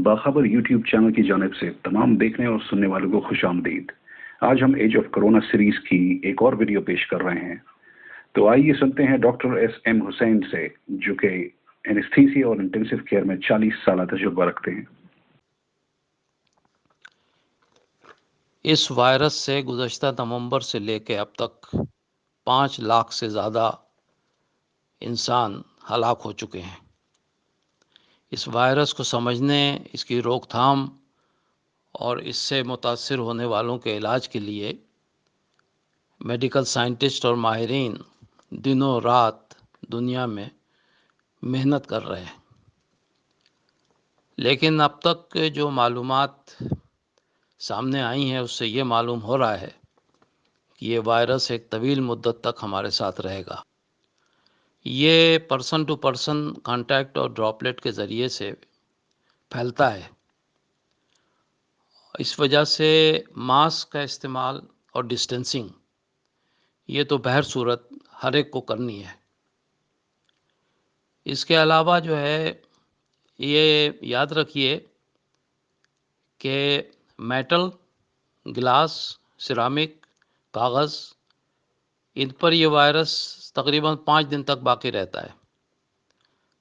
باخبر YouTube channel کی جانب سے تمام دیکھنے اور سننے والوں کو خوش آمدید۔ آج ہم ایج آف کرونا سیریز کی ایک اور ویڈیو پیش کر رہے ہیں، تو آئیے سنتے ہیں ڈاکٹر ایس ایم حسین سے، جو کہ اینستھیسیا اور انٹینسو کیئر میں 40 سالہ تجربہ رکھتے ہیں۔ اس وائرس سے گزشتہ نومبر سے لے کے اب تک 5 لاکھ سے زیادہ انسان ہلاک ہو چکے ہیں۔ اس وائرس کو سمجھنے، اس کی روک تھام اور اس سے متاثر ہونے والوں کے علاج کے لیے میڈیکل سائنٹسٹ اور ماہرین دنوں رات دنیا میں محنت کر رہے ہیں، لیکن اب تک جو معلومات سامنے آئی ہیں اس سے یہ معلوم ہو رہا ہے کہ یہ وائرس ایک طویل مدت تک ہمارے ساتھ رہے گا۔ یہ پرسن ٹو پرسن کانٹیکٹ اور ڈراپلیٹ کے ذریعے سے پھیلتا ہے۔ اس وجہ سے ماسک کا استعمال اور ڈسٹینسنگ یہ تو بہر صورت ہر ایک کو کرنی ہے۔ اس کے علاوہ جو ہے یہ یاد رکھیے کہ میٹل، گلاس، سیرامک، کاغذ، ان پر یہ وائرس تقریباً 5 دن تک باقی رہتا ہے۔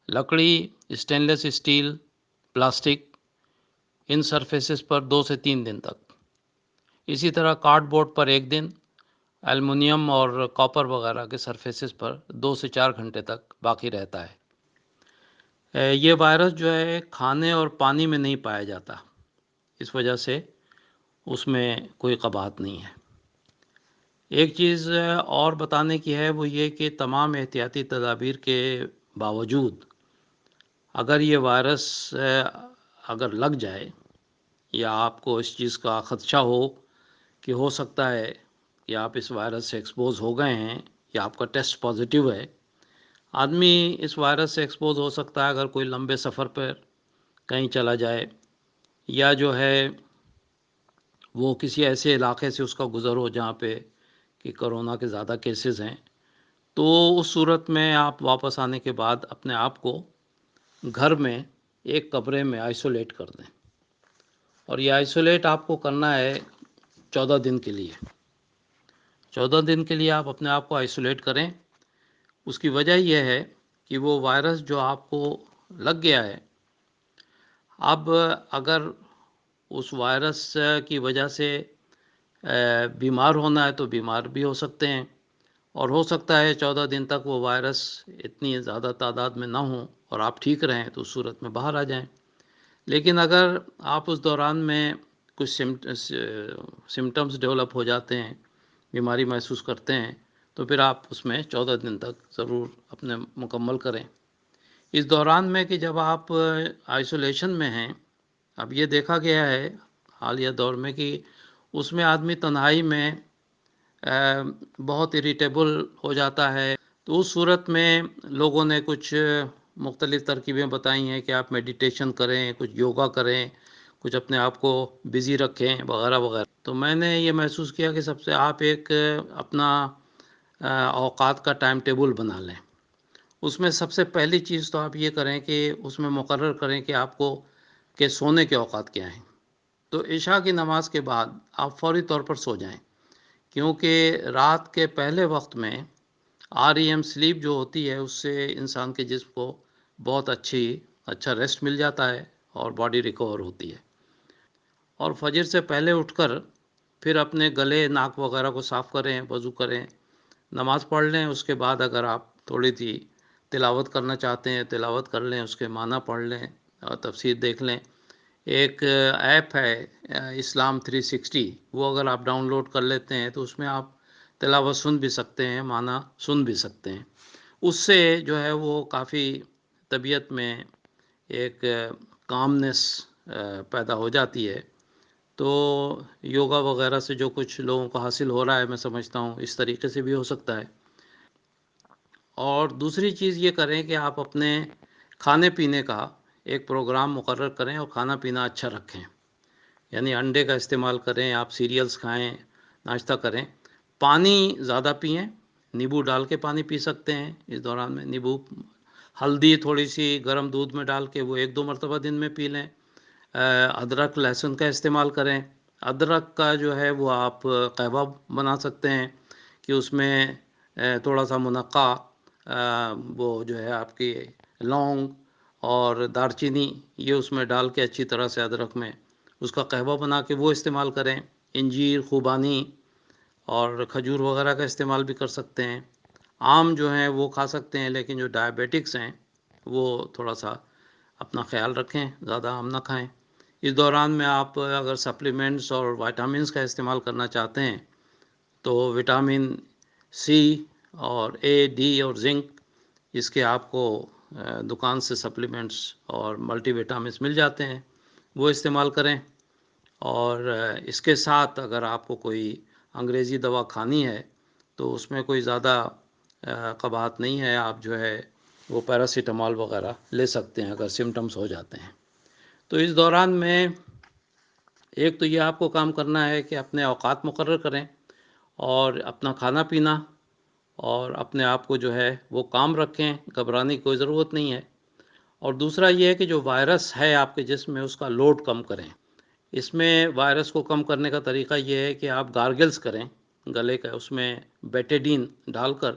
لکڑی، اسٹین لیس اسٹیل، پلاسٹک، ان سرفیسز پر 2 سے 3 دن تک۔ اسی طرح کارڈ بورڈ پر 1 دن، ایلومینیم اور کاپر وغیرہ کے سرفیسز پر 2 سے 4 گھنٹے تک باقی رہتا ہے۔ یہ وائرس جو ہے کھانے اور پانی میں نہیں پایا جاتا، اس وجہ سے اس میں کوئی قباحت نہیں ہے۔ ایک چیز اور بتانے کی ہے، وہ یہ کہ تمام احتیاطی تدابیر کے باوجود اگر یہ وائرس اگر لگ جائے یا آپ کو اس چیز کا خدشہ ہو کہ ہو سکتا ہے کہ آپ اس وائرس سے ایکسپوز ہو گئے ہیں یا آپ کا ٹیسٹ پازیٹیو ہے، آدمی اس وائرس سے ایکسپوز ہو سکتا ہے اگر کوئی لمبے سفر پر کہیں چلا جائے یا جو ہے وہ کسی ایسے علاقے سے اس کا گزر ہو جہاں پہ کہ کرونا کے زیادہ کیسز ہیں، تو اس صورت میں آپ واپس آنے کے بعد اپنے آپ کو گھر میں ایک کمرے میں آئسولیٹ کر دیں، اور یہ آئسولیٹ آپ کو کرنا ہے 14 دن کے لیے۔ 14 دن کے لیے آپ اپنے آپ کو آئسولیٹ کریں۔ اس کی وجہ یہ ہے کہ وہ وائرس جو آپ کو لگ گیا ہے، اب اگر اس وائرس کی وجہ سے بیمار ہونا ہے تو بیمار بھی ہو سکتے ہیں، اور ہو سکتا ہے 14 دن تک وہ وائرس اتنی زیادہ تعداد میں نہ ہوں اور آپ ٹھیک رہیں تو اس صورت میں باہر آ جائیں۔ لیکن اگر آپ اس دوران میں کچھ سمٹمز ڈیولپ ہو جاتے ہیں، بیماری محسوس کرتے ہیں، تو پھر آپ اس میں 14 دن تک ضرور اپنے مکمل کریں۔ اس دوران میں کہ جب آپ آئسولیشن میں ہیں، اب یہ دیکھا گیا ہے حالیہ دور میں کہ اس میں آدمی تنہائی میں بہت اریٹیبل ہو جاتا ہے، تو اس صورت میں لوگوں نے کچھ مختلف ترکیبیں بتائی ہیں کہ آپ میڈیٹیشن کریں، کچھ یوگا کریں، کچھ اپنے آپ کو بزی رکھیں وغیرہ وغیرہ۔ تو میں نے یہ محسوس کیا کہ سب سے آپ ایک اپنا اوقات کا ٹائم ٹیبل بنا لیں۔ اس میں سب سے پہلی چیز تو آپ یہ کریں کہ اس میں مقرر کریں کہ آپ کو کہ سونے کے اوقات کیا ہیں۔ تو عشاء کی نماز کے بعد آپ فوری طور پر سو جائیں، کیونکہ رات کے پہلے وقت میں REM سلیپ جو ہوتی ہے، اس سے انسان کے جسم کو بہت اچھا ریسٹ مل جاتا ہے اور باڈی ریکور ہوتی ہے۔ اور فجر سے پہلے اٹھ کر پھر اپنے گلے، ناک وغیرہ کو صاف کریں، وضو کریں، نماز پڑھ لیں۔ اس کے بعد اگر آپ تھوڑی سی تلاوت کرنا چاہتے ہیں تلاوت کر لیں، اس کے معنی پڑھ لیں اور تفسیر دیکھ لیں۔ ایک ایپ ہے اسلام 360، وہ اگر آپ ڈاؤن لوڈ کر لیتے ہیں تو اس میں آپ تلاوت سن بھی سکتے ہیں، معنی سن بھی سکتے ہیں۔ اس سے جو ہے وہ کافی طبیعت میں ایک کامنس پیدا ہو جاتی ہے۔ تو یوگا وغیرہ سے جو کچھ لوگوں کو حاصل ہو رہا ہے، میں سمجھتا ہوں اس طریقے سے بھی ہو سکتا ہے۔ اور دوسری چیز یہ کریں کہ آپ اپنے کھانے پینے کا ایک پروگرام مقرر کریں اور کھانا پینا اچھا رکھیں، یعنی انڈے کا استعمال کریں، آپ سیریلز کھائیں، ناشتہ کریں، پانی زیادہ پئیں، نیبو ڈال کے پانی پی سکتے ہیں اس دوران میں، نیبو، ہلدی تھوڑی سی گرم دودھ میں ڈال کے وہ 1-2 مرتبہ دن میں پی لیں۔ ادرک لہسن کا استعمال کریں. ادرک کا جو ہے وہ آپ قہوہ بنا سکتے ہیں کہ اس میں تھوڑا سا منقع وہ جو ہے آپ کی لونگ اور دار چینی یہ اس میں ڈال کے اچھی طرح سے ادرک میں اس کا قہوہ بنا کے وہ استعمال کریں. انجیر، خوبانی اور کھجور وغیرہ کا استعمال بھی کر سکتے ہیں. آم جو ہیں وہ کھا سکتے ہیں، لیکن جو ڈائبیٹکس ہیں وہ تھوڑا سا اپنا خیال رکھیں، زیادہ آم نہ کھائیں. اس دوران میں آپ اگر سپلیمنٹس اور وائٹامنس کا استعمال کرنا چاہتے ہیں تو وٹامن سی اور اے، ڈی اور زنک اس کے آپ کو دکان سے سپلیمنٹس اور ملٹی وٹامنس مل جاتے ہیں، وہ استعمال کریں. اور اس کے ساتھ اگر آپ کو کوئی انگریزی دوا کھانی ہے تو اس میں کوئی زیادہ قباحت نہیں ہے، آپ جو ہے وہ پیراسیٹامول وغیرہ لے سکتے ہیں اگر سمٹمز ہو جاتے ہیں. تو اس دوران میں ایک تو یہ آپ کو کام کرنا ہے کہ اپنے اوقات مقرر کریں اور اپنا کھانا پینا اور اپنے آپ کو جو ہے وہ کام رکھیں، گھبرانے کی کوئی ضرورت نہیں ہے. اور دوسرا یہ ہے کہ جو وائرس ہے آپ کے جسم میں اس کا لوڈ کم کریں. اس میں وائرس کو کم کرنے کا طریقہ یہ ہے کہ آپ گارگلز کریں، گلے کا اس میں بیٹیڈین ڈال کر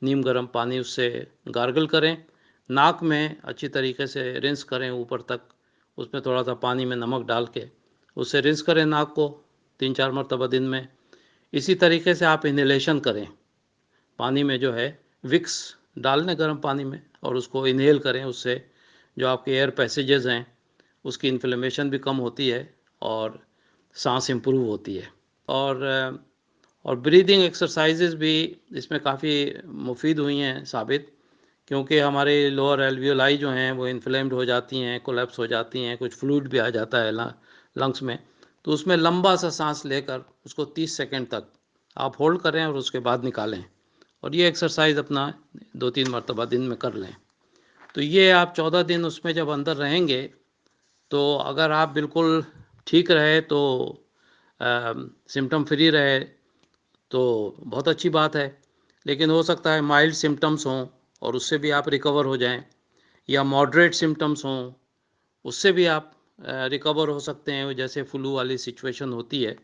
نیم گرم پانی اس سے گارگل کریں. ناک میں اچھی طریقے سے رنس کریں اوپر تک، اس میں تھوڑا سا پانی میں نمک ڈال کے اس سے رنس کریں ناک کو 3-4 مرتبہ دن میں. اسی طریقے سے آپ انہیلیشن کریں، پانی میں جو ہے وکس ڈال دیں گرم پانی میں اور اس کو انہیل کریں. اس سے جو آپ کے ایئر پیسیجز ہیں اس کی انفلیمیشن بھی کم ہوتی ہے اور سانس امپروو ہوتی ہے. اور بریدنگ ایکسرسائزز بھی اس میں کافی مفید ہوئی ہیں ثابت، کیونکہ ہمارے لوور ایلویولائی جو ہیں وہ انفلیمڈ ہو جاتی ہیں، کولیپس ہو جاتی ہیں، کچھ فلوئڈ بھی آ جاتا ہے لنگس میں. تو اس میں لمبا سا سانس لے کر اس کو 30 سیکنڈ تک آپ ہولڈ کریں اور اس کے بعد نکالیں، اور یہ ایکسرسائز اپنا 2-3 مرتبہ دن میں کر لیں. تو یہ آپ 14 دن اس میں جب اندر رہیں گے تو اگر آپ بالکل ٹھیک رہے تو سمٹم فری رہے تو بہت اچھی بات ہے. لیکن ہو سکتا ہے مائلڈ سمٹمز ہوں اور اس سے بھی آپ ریکور ہو جائیں، یا ماڈریٹ سمٹمز ہوں اس سے بھی آپ ریکور ہو سکتے ہیں. جیسے فلو والی سچویشن ہوتی ہے،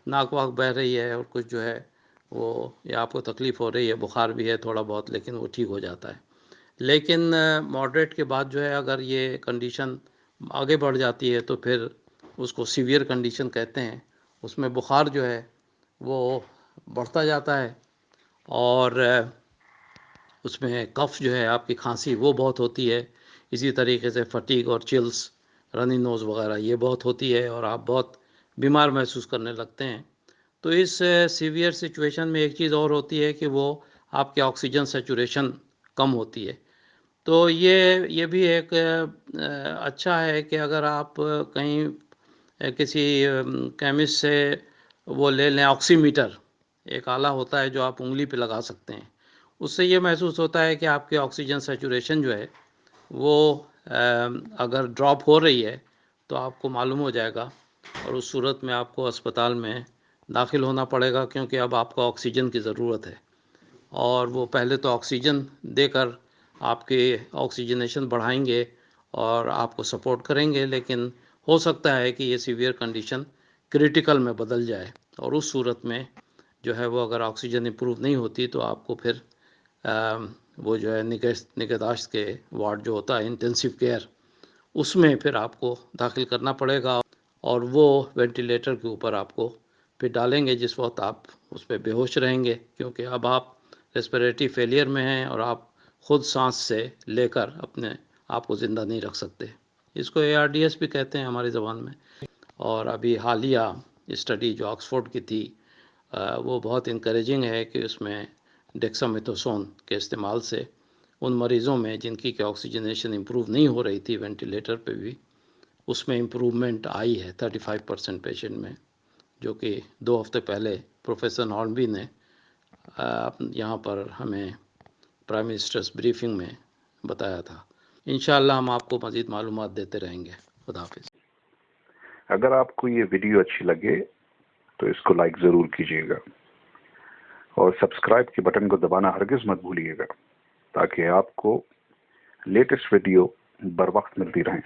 ناک واک بہہ رہی ہے اور کچھ جو ہے وہ یا آپ کو تکلیف ہو رہی ہے، بخار بھی ہے تھوڑا بہت لیکن وہ ٹھیک ہو جاتا ہے. لیکن ماڈریٹ کے بعد جو ہے اگر یہ کنڈیشن آگے بڑھ جاتی ہے تو پھر اس کو سیویئر کنڈیشن کہتے ہیں. اس میں بخار جو ہے وہ بڑھتا جاتا ہے اور اس میں کف جو ہے آپ کی کھانسی وہ بہت ہوتی ہے. اسی طریقے سے فٹیگ اور چلس، رنی نوز وغیرہ یہ بہت ہوتی ہے اور آپ بہت بیمار محسوس کرنے لگتے ہیں. تو اس سیویئر سچویشن میں ایک چیز اور ہوتی ہے کہ وہ آپ کے آکسیجن سیچوریشن کم ہوتی ہے. تو یہ بھی ایک اچھا ہے کہ اگر آپ کہیں کسی کیمسٹ سے وہ لے لیں، آکسی میٹر ایک آلہ ہوتا ہے جو آپ انگلی پہ لگا سکتے ہیں. اس سے یہ محسوس ہوتا ہے کہ آپ کے آکسیجن سیچوریشن جو ہے وہ اگر ڈراپ ہو رہی ہے تو آپ کو معلوم ہو جائے گا، اور اس صورت میں آپ کو اسپتال میں داخل ہونا پڑے گا، کیونکہ اب آپ کو آکسیجن کی ضرورت ہے. اور وہ پہلے تو آکسیجن دے کر آپ کے آکسیجنیشن بڑھائیں گے اور آپ کو سپورٹ کریں گے، لیکن ہو سکتا ہے کہ یہ سیویئر کنڈیشن کریٹیکل میں بدل جائے، اور اس صورت میں جو ہے وہ اگر آکسیجن امپروو نہیں ہوتی تو آپ کو پھر وہ جو ہے نگہداشت کے وارڈ جو ہوتا ہے انٹینسیو کیئر، اس میں پھر آپ کو داخل کرنا پڑے گا، اور وہ وینٹیلیٹر کے اوپر آپ کو پھر ڈالیں گے جس وقت آپ اس پہ بے ہوش رہیں گے، کیونکہ اب آپ ریسپیریٹری فیلئر میں ہیں اور آپ خود سانس سے لے کر اپنے آپ کو زندہ نہیں رکھ سکتے. اس کو ARDS بھی کہتے ہیں ہماری زبان میں. اور ابھی حالیہ اسٹڈی جو آکسفورڈ کی تھی وہ بہت انکریجنگ ہے کہ اس میں ڈیکسامیتھوسون کے استعمال سے ان مریضوں میں جن کی کہ آکسیجنیشن امپروو نہیں ہو رہی تھی وینٹیلیٹر پہ بھی، اس میں امپروومنٹ آئی ہے 35% پیشنٹ میں، جو کہ 2 ہفتے پہلے پروفیسر ہارنبی نے یہاں پر ہمیں پرائم منسٹرز بریفنگ میں بتایا تھا. انشاءاللہ ہم آپ کو مزید معلومات دیتے رہیں گے. خدا حافظ. اگر آپ کو یہ ویڈیو اچھی لگے تو اس کو لائک ضرور کیجیے گا، اور سبسکرائب کے بٹن کو دبانا ہرگز مت بھولیے گا، تاکہ آپ کو لیٹسٹ ویڈیو بر وقت ملتی رہیں.